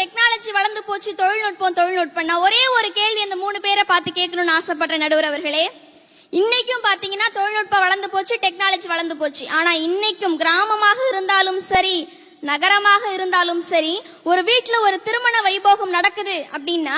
Technology வளர்ந்து போச்சு, தொழில்நுட்பம். நான் ஒரே ஒரு கேள்வி அந்த 3 பேரை பார்த்து கேட்கணும்னு ஆசைப்படுறேன் நடுவர் அவர்களே. இன்னைக்கும் பாத்தீங்கன்னா தொழில்நுட்பம் வளர்ந்து போச்சு, டெக்னாலஜி வளர்ந்து போச்சு. ஆனா இன்னைக்கும் கிராமமாக இருந்தாலும் சரி, நகரமாக இருந்தாலும் சரி, ஒரு வீட்டுல ஒரு திருமண வைபோகம் நடக்குது அப்படின்னா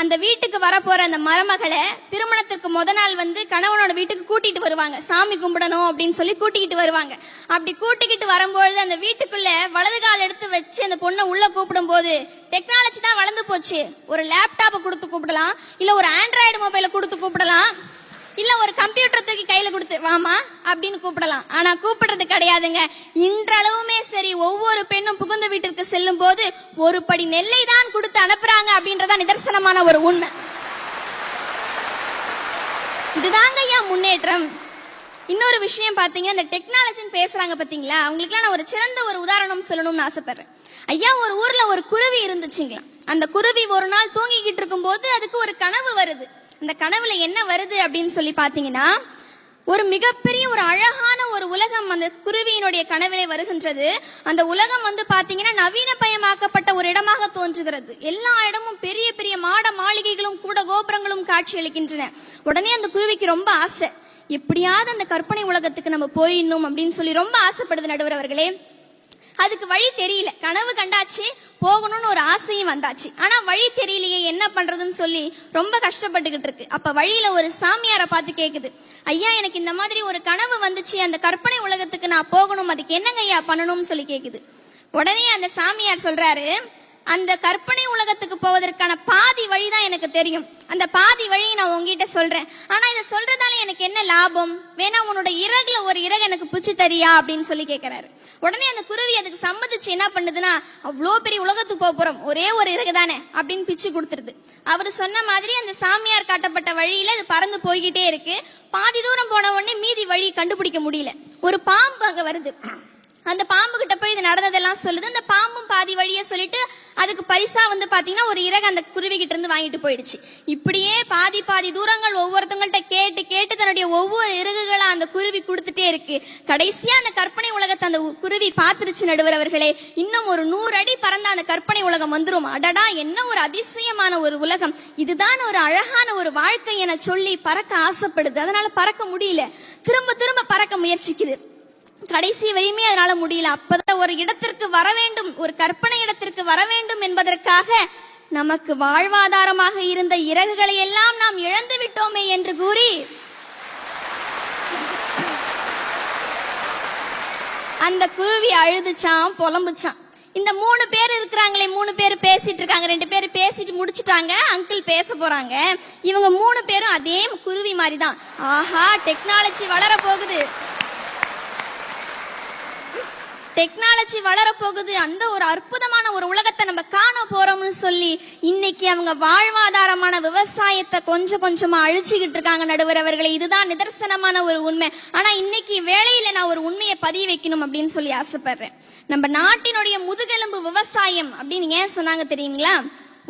அந்த வீட்டுக்கு வரப்போற அந்த மருமகளை திருமணத்திற்கு முத நாள் கணவனோட வீட்டுக்கு கூட்டிட்டு வருவாங்க. சாமி கும்பிடணும் அப்படின்னு சொல்லி கூட்டிக்கிட்டு வருவாங்க. அப்படி கூட்டிக்கிட்டு வரும்பொழுது அந்த வீட்டுக்குள்ள வலது கால் எடுத்து வச்சு அந்த பொண்ணை உள்ள கூப்பிடும் போது டெக்னாலஜி தான் வளர்ந்து போச்சு. ஒரு லேப்டாப்பை கொடுத்து கூப்பிடலாம், இல்ல ஒரு ஆண்ட்ராய்டு மொபைலை கொடுத்து கூப்பிடலாம், இல்ல ஒரு கம்ப்யூட்டர் தூக்கி கையில கொடுத்து வாமா அப்படின்னு கூப்பிடலாம். ஆனா கூப்பிடுறது கிடையாதுங்க. இன்றளவுமே சரி, ஒவ்வொரு பெண்ணும் புகுந்த வீட்டிற்கு செல்லும் போது ஒரு படி நெல்லை தான் கொடுத்து அனுப்புறாங்க அப்படின்றதா நிதர்சனமான ஒரு உண்மை. இதுதாங்க ஐயா முன்னேற்றம். இன்னொரு விஷயம் பாத்தீங்க, இந்த டெக்னாலஜின்னு பேசுறாங்க பாத்தீங்களா, அவங்களுக்குலாம் நான் ஒரு சிறந்த ஒரு உதாரணம் சொல்லணும்னு ஆசைப்படுறேன். ஐயா, ஒரு ஊர்ல ஒரு குருவி இருந்துச்சுங்களா. அந்த குருவி ஒரு நாள் தூங்கிக்கிட்டு இருக்கும் போது அதுக்கு ஒரு கனவு வருது. அந்த கனவுல என்ன வருது அப்படின்னு சொல்லி பாத்தீங்கன்னா, ஒரு மிகப்பெரிய ஒரு அழகான ஒரு உலகம் அந்த குருவியினுடைய கனவிலே வருகின்றது. அந்த உலகம் பாத்தீங்கன்னா நவீனமயமாக்கப்பட்ட ஒரு இடமாக தோன்றுகிறது. எல்லா இடமும் பெரிய பெரிய மாட மாளிகைகளும் கூட கோபுரங்களும் காட்சி அளிக்கின்றன. உடனே அந்த குருவிக்கு ரொம்ப ஆசை, எப்படியாவது அந்த கற்பனை உலகத்துக்கு நம்ம போயிடணும் அப்படின்னு சொல்லி ரொம்ப ஆசைப்படுது நடுவர் அவர்களே. அதுக்கு வழி தெரியல. கனவு கண்டாச்சு, போகணும்னு ஒரு ஆசையும் வந்தாச்சு. ஆனா வழி தெரியலையே, என்ன பண்றதுன்னு சொல்லி ரொம்ப கஷ்டப்பட்டுக்கிட்டு இருக்கு. அப்ப வழியில ஒரு சாமியாரை பார்த்து கேக்குது, ஐயா எனக்கு இந்த மாதிரி ஒரு கனவு வந்துச்சு, அந்த கற்பனை உலகத்துக்கு நான் போகணும், அதுக்கு என்னங்க ஐயா பண்ணணும்னு சொல்லி கேக்குது. உடனே அந்த சாமியார் சொல்றாரு, அந்த கற்பனை உலகத்துக்கு போவதற்கான பாதி வழிதான் எனக்கு தெரியும், அந்த பாதி வழியை நான் உங்ககிட்ட சொல்றேன். ஆனா இதை சொல்றதால எனக்கு என்ன லாபம், வேணா உன்னோட இறகுல ஒரு இறகு எனக்கு பிச்சு தரியா அப்படின்னு சொல்லி கேட்கிறாரு. உடனே அந்த குருவி அதுக்கு சம்மதிச்சு என்ன பண்ணுதுன்னா, அவ்வளோ பெரிய உலகத்துக்கு போக போறோம், ஒரே ஒரு இறகு தானே அப்படின்னு பிச்சு கொடுத்துருது. அவர் சொன்ன மாதிரி அந்த சாமியார் காட்டப்பட்ட வழியில அது பறந்து போய்கிட்டே இருக்கு. பாதி தூரம் போன உடனே மீதி வழி கண்டுபிடிக்க முடியல. ஒரு பாம்பு அங்க வருது. அந்த பாம்பு கிட்ட போய் இது நடந்ததெல்லாம் சொல்லுது. அந்த பாம்பும் பாதி வழிய சொல்லிட்டு அதுக்கு பரிசா பாத்தீங்கன்னா ஒரு இறகு அந்த குருவி கிட்ட இருந்து வாங்கிட்டு போயிடுச்சு. இப்படியே பாதி பாதி தூரங்கள் ஒவ்வொருத்தவங்கள்ட்ட கேட்டு கேட்டு தன்னுடைய ஒவ்வொரு இறகுகளா அந்த குருவி கொடுத்துட்டே இருக்கு. கடைசியா அந்த கற்பனை உலகத்தை அந்த குருவி பாத்துருச்சு நடுவர் அவர்களே. இன்னும் ஒரு 100 அடி பறந்த அந்த கற்பனை உலகம் வந்துரும். அடடா, என்ன ஒரு அதிசயமான ஒரு உலகம், இதுதான் ஒரு அழகான ஒரு வாழ்க்கை என சொல்லி பறக்க ஆசைப்படுது. அதனால பறக்க முடியல, திரும்ப திரும்ப பறக்க முயற்சிக்குது. கடைசி வரையுமே அதனால முடியல. அப்பதான் ஒரு இடத்திற்கு வர வேண்டும், ஒரு கற்பனை இடத்திற்கு வர வேண்டும் என்பதற்காக நமக்கு வாழ்வாதாரமாக இருந்த இறகுகளை எல்லாம் நாம் இழந்து விட்டோமே என்று கூறி அந்த குருவி அழுதுச்சான், புலம்புச்சான். இந்த 3 பேர் இருக்கிறாங்களே, 3 பேர் பேசிட்டு இருக்காங்க, 2 பேர் பேசிட்டு முடிச்சுட்டாங்க, அங்கிள் பேச போறாங்க. இவங்க 3 பேரும் அதே குருவி மாதிரி தான். ஆஹா, டெக்னாலஜி வளர போகுது, டெக்னாலஜி வளர போகுது, அந்த ஒரு அற்புதமான ஒரு உலகத்தை நம்ம காண போறோம்னு சொல்லி இன்னைக்கு அவங்க வாழ்வாதாரமான விவசாயத்தை கொஞ்சம் கொஞ்சமா அழிச்சுக்கிட்டு இருக்காங்க நடுவர் அவர்களே. இதுதான் நிதர்சனமான ஒரு உண்மை. ஆனா இன்னைக்கு வேளையில நான் ஒரு உண்மையை பதிய வைக்கணும் அப்படின்னு சொல்லி ஆசைப்படுறேன். நம்ம நாட்டினுடைய முதுகெலும்பு விவசாயம் அப்படின்னு ஏன் சொன்னாங்க தெரியுங்களா?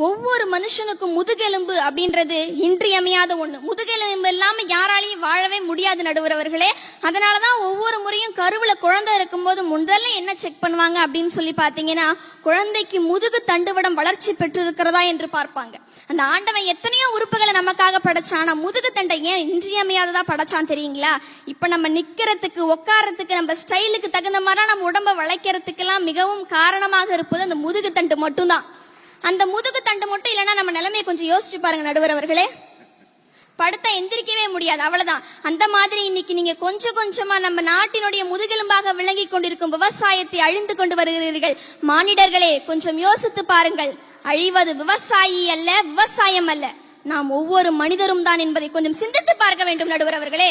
ஒவ்வொரு மனுஷனுக்கும் முதுகெலும்பு அப்படின்றது இன்றியமையாத ஒண்ணு. முதுகெலும்பு இல்லாம யாராலையும் வாழவே முடியாது நடுவர் அவர்களே. அதனாலதான் ஒவ்வொரு முறையும் கருவுல குழந்தை இருக்கும்போது முதல்ல என்ன செக் பண்ணுவாங்க அப்படின்னு சொல்லி பாத்தீங்கன்னா, குழந்தைக்கு முதுகு தண்டுவடம் வளர்ச்சி பெற்று இருக்கிறதா என்று பார்ப்பாங்க. அந்த ஆண்டவன் எத்தனையோ உறுப்புகளை நமக்காக படைச்சான், முதுகு தண்டை ஏன் இன்றியமையாததா படைச்சான் தெரியுங்களா? இப்ப நம்ம நிக்கிறதுக்கு, உட்காரத்துக்கு, நம்ம ஸ்டைலுக்கு தகுந்த மாதிரி நம்ம உடம்ப வளைக்கிறதுக்கு எல்லாம் மிகவும் காரணமாக இருப்பது அந்த முதுகு தண்டு மட்டும்தான். அந்த முதுகு தண்டு மட்டும் இல்லைன்னா நம்ம நிலைமையை கொஞ்சம் யோசிச்சு பாருங்க நடுவர் அவர்களே. படுத்தா எந்திரிக்கவே முடியாது, அவ்வளவுதான். அந்த மாதிரி இன்னைக்கு நீங்க கொஞ்சம் கொஞ்சமா நம்ம நாட்டினுடைய முதுகெலும்பாக விளங்கி கொண்டிருக்கும் விவசாயத்தை அழிந்து கொண்டு வருகிறீர்கள். மானிடர்களே, கொஞ்சம் யோசித்து பாருங்கள். அழிவது விவசாயி அல்ல, விவசாயம் அல்ல, நாம் ஒவ்வொரு மனிதரும் தான் என்பதை கொஞ்சம் சிந்தித்து பார்க்க வேண்டும் நடுவர் அவர்களே.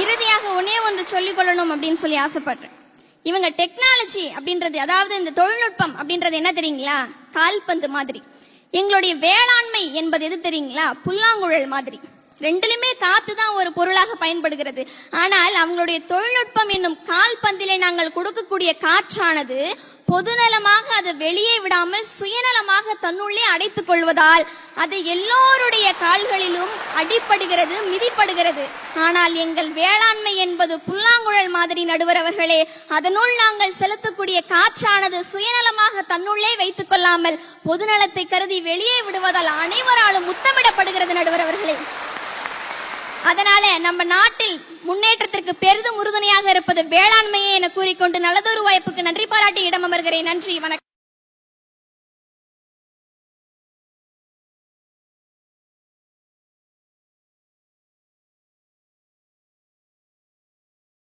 இறுதியாக ஒன்னே ஒன்று சொல்லிக் கொள்ளணும் அப்படின்னு சொல்லி ஆசைப்படுறேன். இவங்க டெக்னாலஜி அப்படின்றது, அதாவது இந்த தொழில்நுட்பம் அப்படின்றது என்ன தெரியுங்களா? கால்பந்து மாதிரி. எங்களுடைய வேளாண்மை என்பது எது தெரியுங்களா? புல்லாங்குழல் மாதிரி. ரெண்டுலுமே காத்து தான் ஒரு பொருளாக பயன்படுகிறது. ஆனால் அவங்களுடைய தொழில்நுட்பம் என்னும் கால்பந்திலே நாங்கள் கொடுக்கக்கூடிய காற்றானது பொதுநலமாக அதை வெளியே விடாமல் சுயநலமாக தன்னுள்ளே அடைத்துக் கொள்வதால் அது எல்லோருடைய கால்களிலும் அடிபடுகிறது, மிதிப்படுகிறது. ஆனால் எங்கள் வேளாண்மை என்பது புல்லாங்குழல் மாதிரி, நடுவர் அவர்களே. அதனுள் நாங்கள் செலுத்தக்கூடிய காற்றானது சுயநலமாக தன்னுள்ளே வைத்துக் கொள்ளாமல் பொதுநலத்தை கருதி வெளியே விடுவதால் அனைவராலும் முத்தமிடப்படுகிறது, நடுவர் அவர்களே. அதனால நம்ம நாட்டில் முன்னேற்றத்திற்கு பெரிதும் உறுதுணையாக இருப்பது வேளாண்மையே என கூறிக்கொண்டு நல்லதொரு வாய்ப்புக்கு நன்றி பாராட்டி இடம் அமர்கிறேன். நன்றி, வணக்கம்.